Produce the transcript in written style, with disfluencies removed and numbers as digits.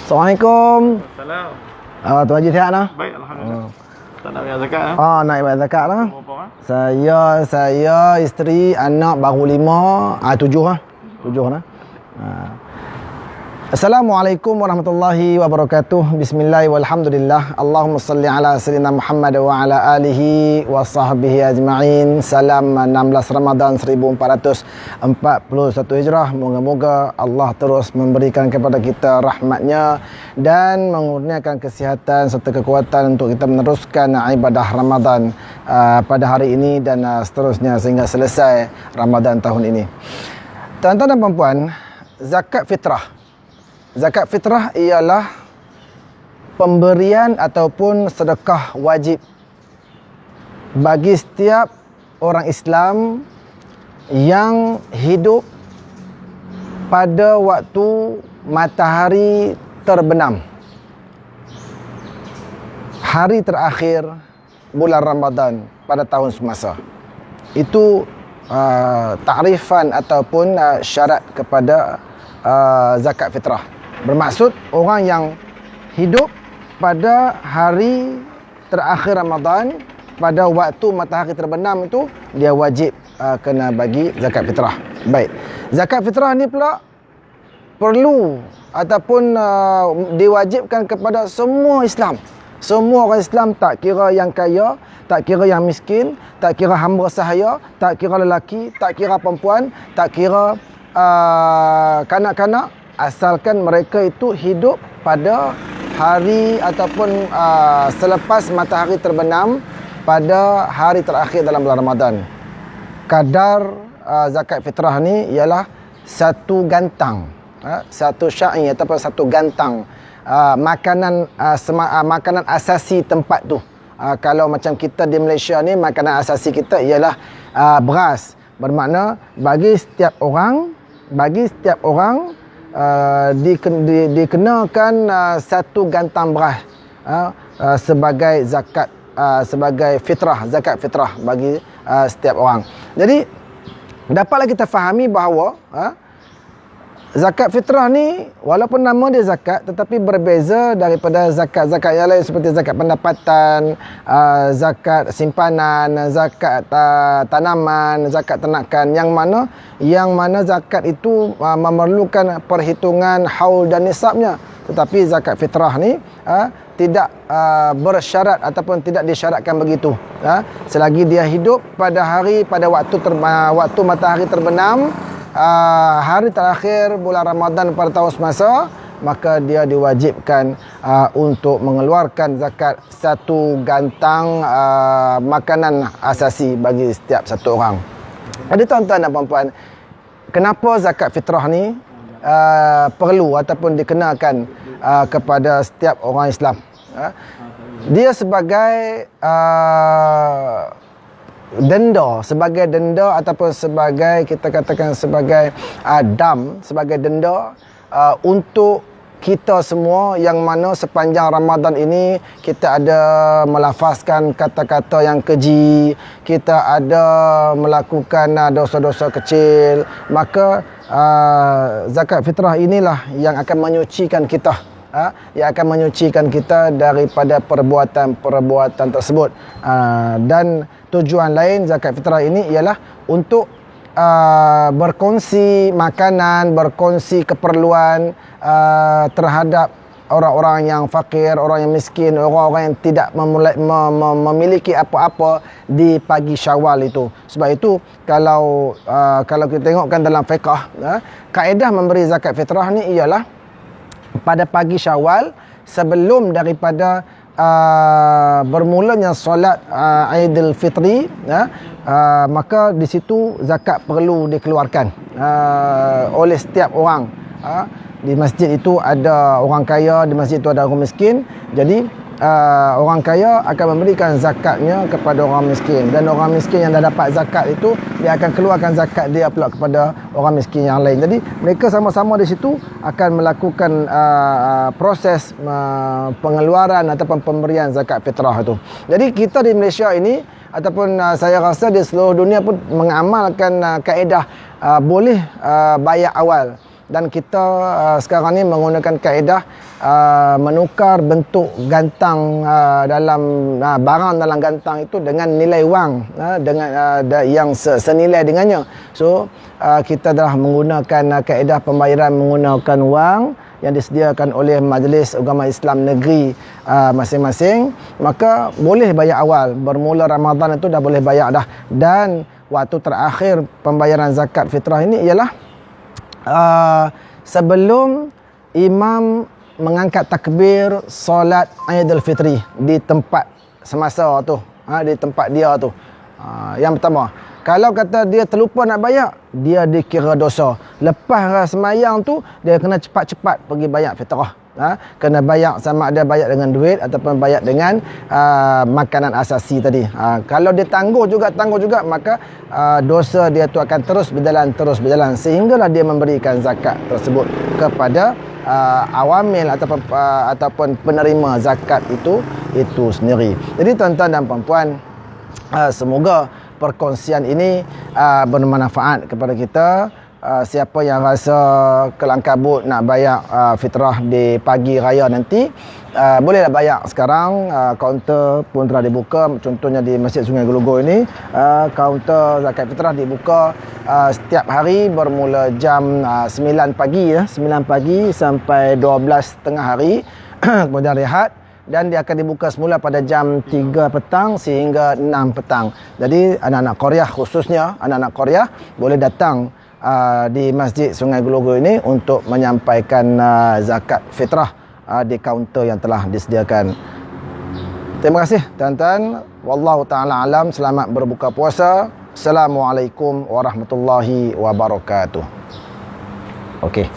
Assalamualaikum. Salam. Tuan Haji sihat lah? Baik, alhamdulillah. Tak nak bayar zakat lah. Nak bayar zakat lah. Berapa ah? Saya, isteri, anak baru 7 lah. 7 lah. Assalamualaikum warahmatullahi wabarakatuh. Bismillah walhamdulillah. Allahumma salli ala sayyidina Muhammad wa ala alihi wa sahbihi ajma'in. Salam 16 Ramadan 1441 Hijrah. Moga-moga Allah terus memberikan kepada kita rahmatnya dan mengurniakan kesihatan serta kekuatan untuk kita meneruskan ibadah Ramadan pada hari ini dan seterusnya sehingga selesai Ramadan tahun ini. Tuan-tuan dan puan-puan, zakat fitrah. Zakat fitrah ialah pemberian ataupun sedekah wajib bagi setiap orang Islam yang hidup pada waktu matahari terbenam. Hari terakhir bulan Ramadan pada tahun semasa. Itu takrifan ataupun syarat kepada zakat fitrah. Bermaksud orang yang hidup pada hari terakhir Ramadan pada waktu matahari terbenam itu dia wajib kena bagi zakat fitrah. Baik. Zakat fitrah ni pula perlu ataupun diwajibkan kepada semua Islam. Semua orang Islam, tak kira yang kaya, tak kira yang miskin, tak kira hamba sahaya, tak kira lelaki, tak kira perempuan, tak kira kanak-kanak, asalkan mereka itu hidup pada hari ataupun selepas matahari terbenam pada hari terakhir dalam bulan Ramadan. Kadar zakat fitrah ni ialah satu gantang, satu sya'i ataupun satu gantang makanan asasi tempat tu. Kalau macam kita di Malaysia ni, makanan asasi kita ialah beras. Bermakna bagi setiap orang dikenakan satu gantang beras sebagai zakat, sebagai fitrah, zakat fitrah bagi setiap orang. Jadi dapatlah kita fahami bahawa zakat fitrah ni walaupun nama dia zakat tetapi berbeza daripada zakat-zakat yang lain seperti zakat pendapatan, zakat simpanan, zakat tanaman, zakat ternakan, yang mana zakat itu memerlukan perhitungan haul dan nisabnya. Tetapi zakat fitrah ni tidak bersyarat ataupun tidak disyaratkan begitu. Selagi dia hidup pada waktu matahari terbenam, hari terakhir bulan Ramadan pada tahun semasa, maka dia diwajibkan untuk mengeluarkan zakat satu gantang makanan asasi bagi setiap satu orang. Jadi tuan-tuan dan puan-puan, kenapa zakat fitrah ni perlu ataupun dikenakan kepada setiap orang Islam? Dia sebagai denda ataupun sebagai, kita katakan sebagai sebagai denda untuk kita semua yang mana sepanjang Ramadan ini kita ada melafazkan kata-kata yang keji, kita ada melakukan dosa-dosa kecil, maka zakat fitrah inilah yang akan menyucikan kita, yang akan menyucikan kita daripada perbuatan-perbuatan tersebut. Dan tujuan lain zakat fitrah ini ialah untuk berkongsi makanan, berkongsi keperluan terhadap orang-orang yang fakir, orang yang miskin, orang-orang yang tidak memiliki apa-apa di pagi Syawal itu. Sebab itu kalau kita tengokkan dalam fiqh, kaedah memberi zakat fitrah ni ialah pada pagi Syawal sebelum daripada bermulanya solat Aidil Fitri, maka di situ zakat perlu dikeluarkan oleh setiap orang. Di masjid itu ada orang kaya, di masjid itu ada orang miskin. Jadi orang kaya akan memberikan zakatnya kepada orang miskin, dan orang miskin yang dah dapat zakat itu dia akan keluarkan zakat dia pula kepada orang miskin yang lain. Jadi mereka sama-sama di situ akan melakukan proses pengeluaran ataupun pemberian zakat fitrah itu. Jadi kita di Malaysia ini ataupun saya rasa di seluruh dunia pun mengamalkan kaedah boleh bayar awal. Dan kita sekarang ni menggunakan kaedah menukar bentuk gantang dalam barang dalam gantang itu dengan nilai wang yang senilai dengannya. So kita telah menggunakan kaedah pembayaran menggunakan wang yang disediakan oleh Majlis Agama Islam Negeri masing-masing, maka boleh bayar awal. Bermula Ramadan itu dah boleh bayar dah. Dan waktu terakhir pembayaran zakat fitrah ini ialah sebelum imam mengangkat takbir solat Aidil Fitri di tempat semasa tu, di tempat dia tu. Yang pertama, kalau kata dia terlupa nak bayar, dia dikira dosa. Lepas semayang tu, dia kena cepat-cepat pergi bayar fitrah. Kena bayar, sama ada bayar dengan duit ataupun bayar dengan makanan asasi tadi. Kalau dia tangguh juga, maka dosa dia tu akan terus berjalan sehinggalah dia memberikan zakat tersebut kepada awamil ataupun penerima zakat itu sendiri. Jadi tuan-tuan dan puan-puan, semoga perkongsian ini bermanfaat kepada kita. Siapa yang rasa kelang kabut nak bayar fitrah di pagi raya nanti, bolehlah bayar sekarang. Kaunter pun telah dibuka, contohnya di Masjid Sungai Gelogo ini. Kaunter zakat fitrah dibuka setiap hari bermula jam 9 pagi 9 pagi sampai 12 tengah hari. Kemudian rehat, dan dia akan dibuka semula pada jam 3 petang sehingga 6 petang. Jadi anak-anak Qaryah, khususnya anak-anak Qaryah, boleh datang di Masjid Sungai Gelogo ini untuk menyampaikan zakat fitrah di kaunter yang telah disediakan. Terima kasih tuan-tuan. Wallahu ta'ala alam. Selamat berbuka puasa. Assalamualaikum warahmatullahi wabarakatuh. Okey.